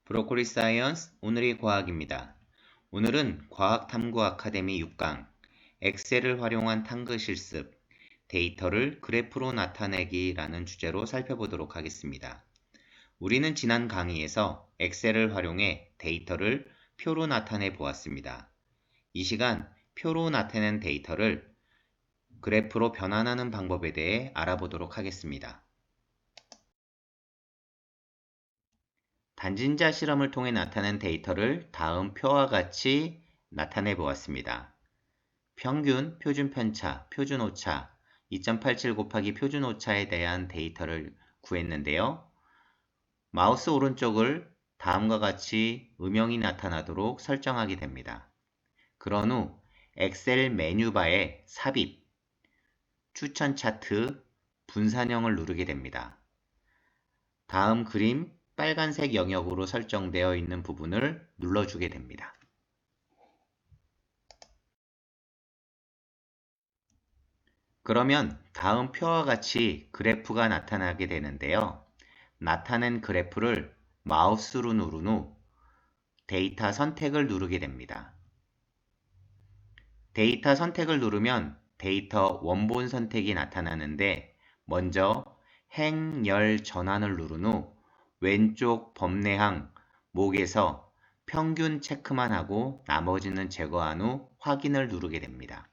브로콜리 사이언스 오늘의 과학입니다. 오늘은 과학탐구 아카데미 6강 엑셀을 활용한 탐구 실습 데이터를 그래프로 나타내기라는 주제로 살펴보도록 하겠습니다. 우리는 지난 강의에서 엑셀을 활용해 데이터를 표로 나타내 보았습니다. 이 시간 표로 나타낸 데이터를 그래프로 변환하는 방법에 대해 알아보도록 하겠습니다. 단진자 실험을 통해 나타낸 데이터를 다음 표와 같이 나타내 보았습니다. 평균, 표준 편차, 표준 오차, 2.87 곱하기 표준 오차에 대한 데이터를 구했는데요. 마우스 오른쪽을 다음과 같이 음영이 나타나도록 설정하게 됩니다. 그런 후 엑셀 메뉴바에 삽입, 추천 차트, 분산형을 누르게 됩니다. 다음 그림 빨간색 영역으로 설정되어 있는 부분을 눌러주게 됩니다. 그러면 다음 표와 같이 그래프가 나타나게 되는데요. 나타낸 그래프를 마우스로 누른 후 데이터 선택을 누르게 됩니다. 데이터 선택을 누르면 데이터 원본 선택이 나타나는데 먼저 행열 전환을 누른 후 왼쪽 범례항 목에서 평균 체크만 하고 나머지는 제거한 후 확인을 누르게 됩니다.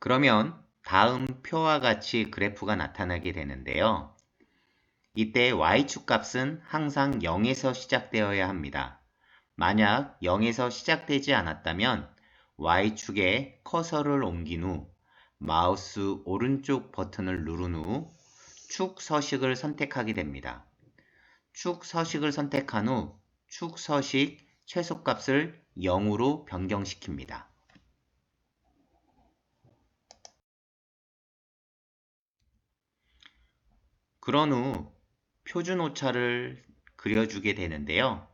그러면 다음 표와 같이 그래프가 나타나게 되는데요. 이때 y축 값은 항상 0에서 시작되어야 합니다. 만약 0에서 시작되지 않았다면 y축에 커서를 옮긴 후 마우스 오른쪽 버튼을 누른 후 축 서식을 선택하게 됩니다. 축 서식을 선택한 후 축 서식 최소값을 0으로 변경시킵니다. 그런 후 표준 오차를 그려주게 되는데요.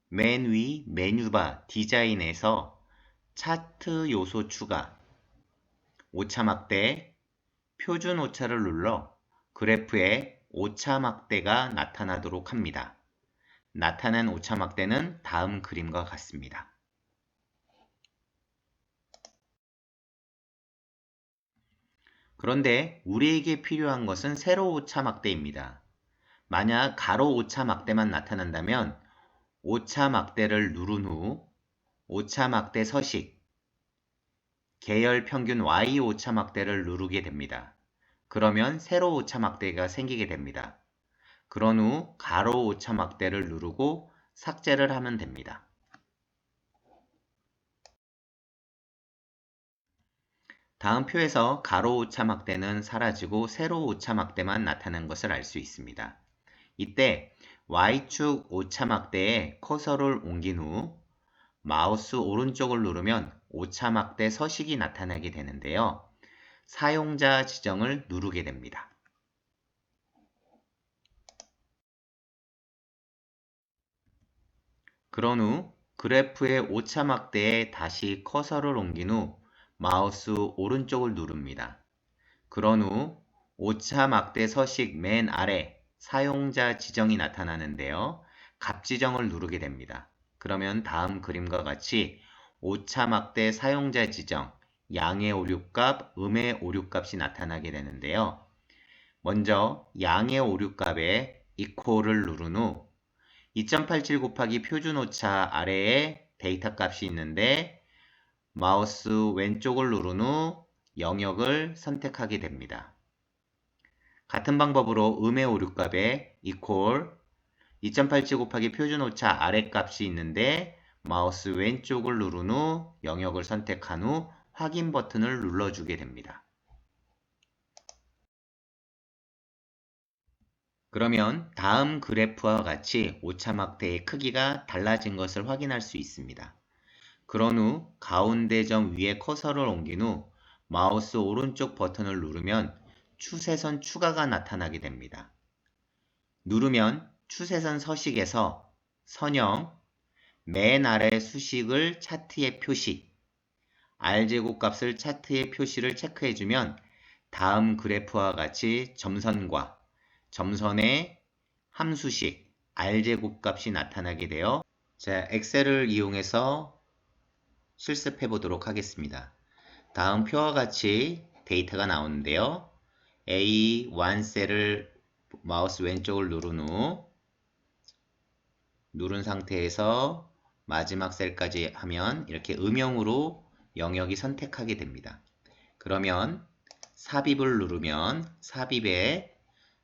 맨 위 메뉴바 디자인에서 차트 요소 추가, 오차 막대, 표준 오차를 눌러 그래프에 오차 막대가 나타나도록 합니다. 나타난 오차 막대는 다음 그림과 같습니다. 그런데 우리에게 필요한 것은 세로 오차 막대입니다. 만약 가로 오차 막대만 나타난다면 오차 막대를 누른 후 오차 막대 서식, 계열 평균 Y 오차 막대를 누르게 됩니다. 그러면 세로 오차 막대가 생기게 됩니다. 그런 후 가로 오차 막대를 누르고 삭제를 하면 됩니다. 다음 표에서 가로 오차 막대는 사라지고 세로 오차 막대만 나타난 것을 알 수 있습니다. 이때 Y축 오차 막대에 커서를 옮긴 후 마우스 오른쪽을 누르면 오차 막대 서식이 나타나게 되는데요. 사용자 지정을 누르게 됩니다. 그런 후 그래프의 오차 막대에 다시 커서를 옮긴 후 마우스 오른쪽을 누릅니다. 그런 후 오차 막대 서식 맨 아래 사용자 지정이 나타나는데요. 값 지정을 누르게 됩니다. 그러면 다음 그림과 같이 오차 막대 사용자 지정, 양의 오류값, 음의 오류값이 나타나게 되는데요. 먼저 양의 오류값에 equal을 누른 후 2.87 곱하기 표준 오차 아래에 데이터 값이 있는데 마우스 왼쪽을 누른 후 영역을 선택하게 됩니다. 같은 방법으로 음의 오류값에 equal 2.87 곱하기 표준 오차 아래 값이 있는데 마우스 왼쪽을 누른 후 영역을 선택한 후 확인 버튼을 눌러주게 됩니다. 그러면 다음 그래프와 같이 오차 막대의 크기가 달라진 것을 확인할 수 있습니다. 그런 후 가운데 점 위에 커서를 옮긴 후 마우스 오른쪽 버튼을 누르면 추세선 추가가 나타나게 됩니다. 누르면 추세선 서식에서 선형, 맨 아래 수식을 차트에 표시, R제곱 값을 차트에 표시를 체크해주면 다음 그래프와 같이 점선과 점선의 함수식 r제곱 값이 나타나게 되어 자, 엑셀을 이용해서 실습해 보도록 하겠습니다. 다음 표와 같이 데이터가 나오는데요. A1셀을 마우스 왼쪽을 누른 상태에서 마지막 셀까지 하면 이렇게 음영으로 영역이 선택하게 됩니다. 그러면 삽입을 누르면 삽입에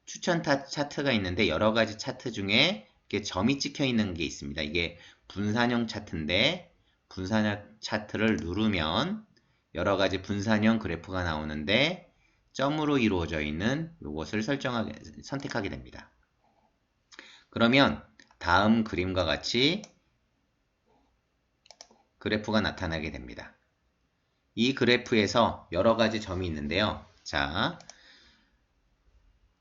추천 차트가 있는데 여러가지 차트 중에 이렇게 점이 찍혀 있는 게 있습니다. 이게 분산형 차트인데 분산형 차트를 누르면 여러가지 분산형 그래프가 나오는데 점으로 이루어져 있는 이것을 선택하게 됩니다. 그러면 다음 그림과 같이 그래프가 나타나게 됩니다. 이 그래프에서 여러가지 점이 있는데요. 자,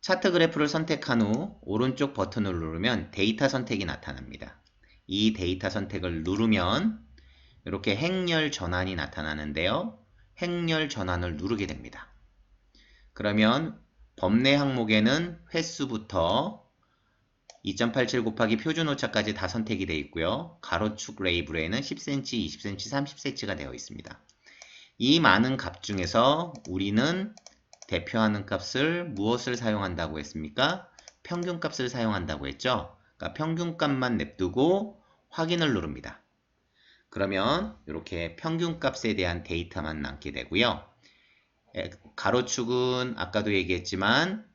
차트 그래프를 선택한 후 오른쪽 버튼을 누르면 데이터 선택이 나타납니다. 이 데이터 선택을 누르면 이렇게 행렬 전환이 나타나는데요. 행렬 전환을 누르게 됩니다. 그러면 범례 항목에는 횟수부터 2.87 곱하기 표준 오차까지 다 선택이 되어 있고요. 가로축 레이블에는 10cm, 20cm, 30cm가 되어 있습니다. 이 많은 값 중에서 우리는 대표하는 값을 무엇을 사용한다고 했습니까? 평균값을 사용한다고 했죠? 그러니까 평균값만 냅두고 확인을 누릅니다. 그러면 이렇게 평균값에 대한 데이터만 남게 되고요. 가로축은 아까도 얘기했지만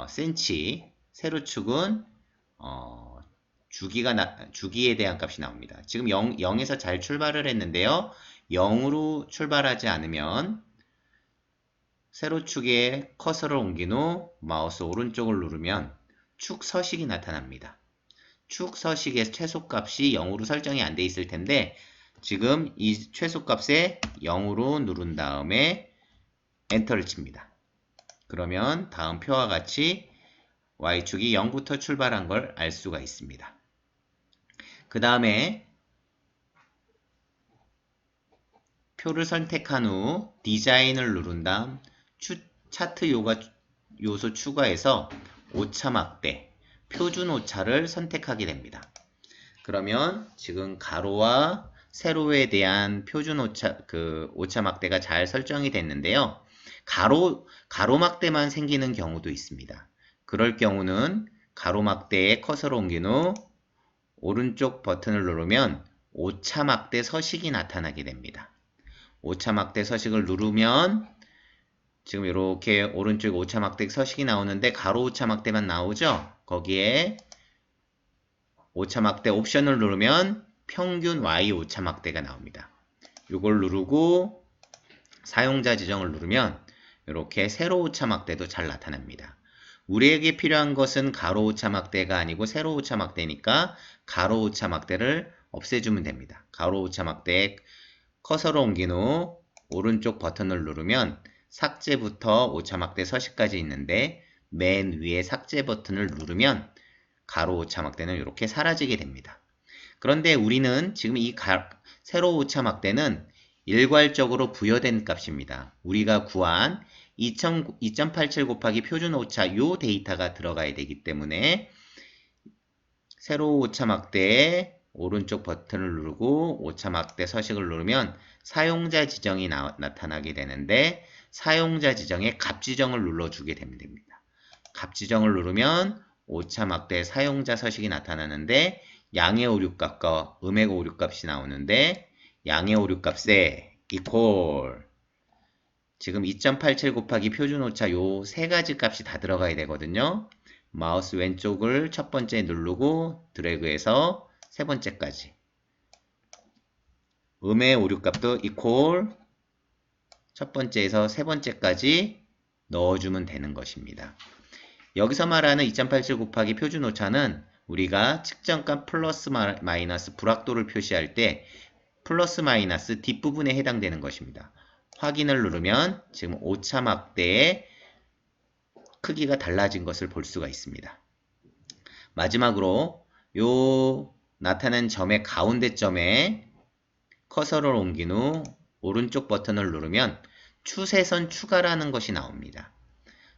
센치, 세로축은 주기에 대한 값이 나옵니다. 지금 0에서 잘 출발을 했는데요. 0으로 출발하지 않으면 세로축에 커서를 옮긴 후 마우스 오른쪽을 누르면 축 서식이 나타납니다. 축 서식의 최소값이 0으로 설정이 안 돼 있을 텐데 지금 이 최소값에 0으로 누른 다음에 엔터를 칩니다. 그러면 다음 표와 같이 Y축이 0부터 출발한 걸 알 수가 있습니다. 그 다음에 표를 선택한 후 디자인을 누른 다음 차트 요소 추가해서 오차 막대, 표준 오차를 선택하게 됩니다. 그러면 지금 가로와 세로에 대한 표준 오차 막대가 잘 설정이 됐는데요. 가로막대만 생기는 경우도 있습니다. 그럴 경우는 가로막대에 커서를 옮긴 후 오른쪽 버튼을 누르면 오차막대 서식이 나타나게 됩니다. 오차막대 서식을 누르면 지금 이렇게 오른쪽에 오차막대 서식이 나오는데 가로 오차막대만 나오죠? 거기에 오차막대 옵션을 누르면 평균 Y 오차막대가 나옵니다. 이걸 누르고 사용자 지정을 누르면 이렇게 세로 오차막대도 잘 나타납니다. 우리에게 필요한 것은 가로 오차막대가 아니고 세로 오차막대니까 가로 오차막대를 없애주면 됩니다. 가로 오차막대에 커서를 옮긴 후 오른쪽 버튼을 누르면 삭제부터 오차막대 서식까지 있는데 맨 위에 삭제 버튼을 누르면 가로 오차막대는 이렇게 사라지게 됩니다. 그런데 우리는 지금 이 세로 오차막대는 일괄적으로 부여된 값입니다. 우리가 구한 2.87 곱하기 표준 오차 요 데이터가 들어가야 되기 때문에 세로 오차막대에 오른쪽 버튼을 누르고 오차막대 서식을 누르면 사용자 지정이 나타나게 되는데 사용자 지정에 값 지정을 눌러주게 됩니다. 값 지정을 누르면 오차막대 사용자 서식이 나타나는데 양의 오류값과 음의 오류값이 나오는데 양의 오류값에 equal 지금 2.87 곱하기 표준 오차 요 세 가지 값이 다 들어가야 되거든요. 마우스 왼쪽을 첫 번째 누르고 드래그해서 세 번째까지 음의 오류값도 equal 첫 번째에서 세 번째까지 넣어주면 되는 것입니다. 여기서 말하는 2.87 곱하기 표준 오차는 우리가 측정값 플러스 마이너스 불확도를 표시할 때 플러스 마이너스 뒷부분에 해당되는 것입니다. 확인을 누르면 지금 오차 막대의 크기가 달라진 것을 볼 수가 있습니다. 마지막으로 요 나타난 점의 가운데 점에 커서를 옮긴 후 오른쪽 버튼을 누르면 추세선 추가라는 것이 나옵니다.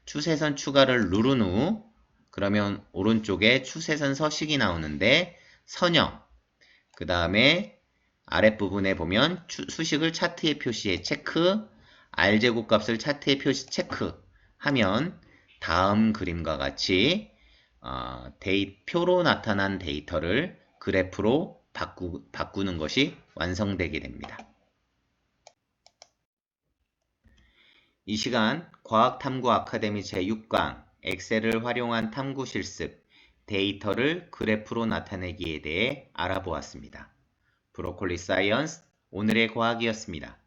추세선 추가를 누른 후 그러면 오른쪽에 추세선 서식이 나오는데 선형, 그 다음에 아랫부분에 보면 수식을 차트에 표시해 체크, R제곱 값을 차트에 표시 체크 하면 다음 그림과 같이 표로 나타난 데이터를 그래프로 바꾸는 것이 완성되게 됩니다. 이 시간 과학탐구 아카데미 제6강 엑셀을 활용한 탐구 실습 데이터를 그래프로 나타내기에 대해 알아보았습니다. 브로콜리 사이언스 오늘의 과학이었습니다.